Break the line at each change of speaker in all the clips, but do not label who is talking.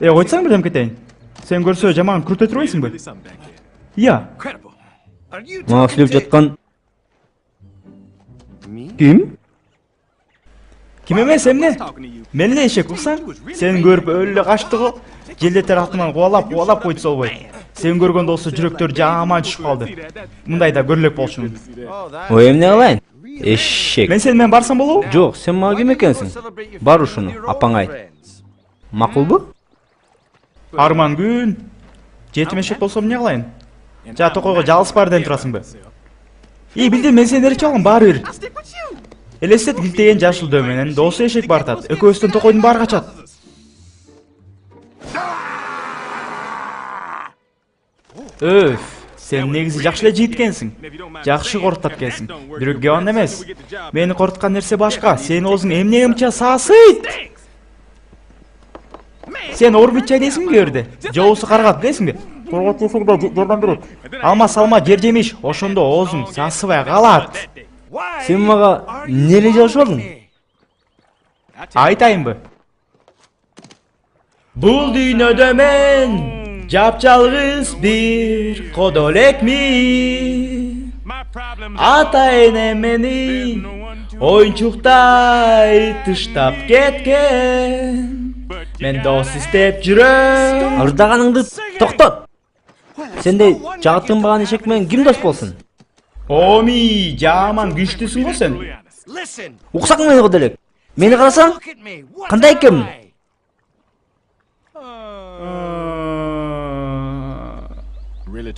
Койсоң бирдем кетейин. Сен көрсө жаман күртө турбайсыңбы? Iya.
Мага сүйлөп жаткан ким?
Ким эмес эмне? Мен эле эшек уксаң, сен көрүп өлө качты го. Желдетер артынан кубалап койду солбой. Сен көргөндө болсо жүрөктөр жаман түшүп калды. Мындай да көрүлөк болчу.
Ой, эмне кылайын? Эшек.
Мен сени менен барсам болобу?
Жок, сен мага ким экенсиң? Бар ушуну, апаңа айт. Макулбу?
Арман күн. Жетим эшек болсом эмне кылайын? Жа токойго жалгыз бар ден турасыңбы? Билдим, мен сени эричип алгам, баары бир. Элестет килтеген жашылдөө менен досу эшек бартат. Экөөбүздөн токойдун баары качат. Өф, сен негизи жакшы эле жигит экенсиң. Жакшы корктап келсиң. Бирок геон эмес. Мени коркуткан нерсе башка. Сенин оозуң эмне мынча саасыйт? Сен орбит чайдайсыңбы жерде? Жоосу каргат, билесиңби? Коргот десең да жардам берет. Алма салма жер жемиш, ошондо оозуң сасыбай калат.
Сен мага эмне жазып алдың?
Айтайынбы? Бул дүйнөдө мен жапжалгыз бир кодо элекмин. Ата энем мени оюнчуктай тыштап кеткен. Мен дос издеп жүрөм.
Ырдаганыңды токтот. Сендей жагытынбаган эшек менен ким дос болсун?
Оми, жаман күчтүүсүң го сен.
Уксаң мени го делек. Мени карасаң, кандай экенмин?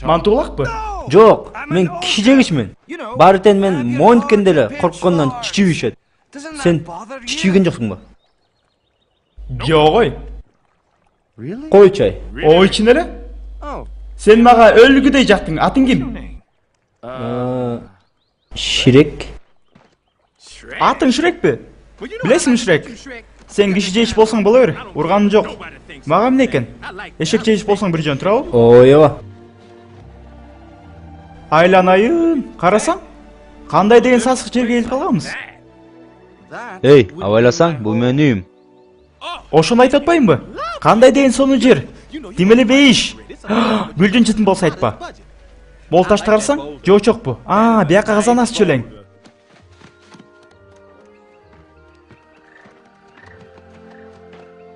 Мантуулакпы?
Жок, мен киши жегичмин. Баары тең мен монткен деле корккондон чичибишет. Сен чичиген жоксуңбу?
Жок ой.
Кой чай.
Ой чын эле? Сен мага өлгүдөй жактың. Атың ким?
Ширек.
Атың Шрекпи? Билесиңби Шрек? Сен киши жейиш болсоң боло бер. Урганым жок. Мага эмне экен? Эшек жейиш болсоң бир жөн турабы?
Ойба.
Айланайын, карасаң? Кандай деген сасык жерге келип калганбыз?
Эй, абайласаң, бул менин үйүм.
Ошону айтып атпаймынбы? Кандай деген сонун жер? Демеле бейиш. Гүлдүн чытын болсо айтпа. Болташты карасаң, жочокпу? Бияка казан асчу элең.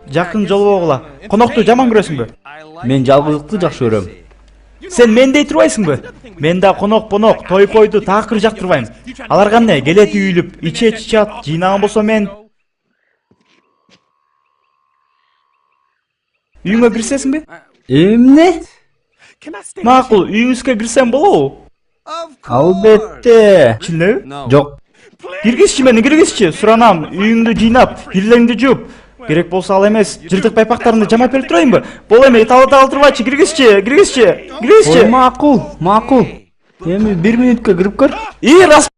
Жакын жолбогула. Конокту жаман көрөсүңбү?
Мен жалгыздыкты жакшы көрөм.
Сен мендей турбайсыңбы? Мен да конок, той-пойду такыр жактырбайм. Алар кандай келет үйүлүп, иче чичат, жыйнаган болсо мен үйүңө кирсесиңби?
Эмне?
Макул, үйүңүзгө кирсем болобу?
Албетте.
Чын элеби?
Жок.
Киргизчи мени, киргизчи. Суранам, үйүңдү жыйнап, кирлериңди жууп. Керек болсо ал эмес, жыртык байпактарымды жамап берип турайынбы? Боло эми, тала турбачы, киргизчи.
Макул. Эми 1 мүнөткө кирип көр.
Рас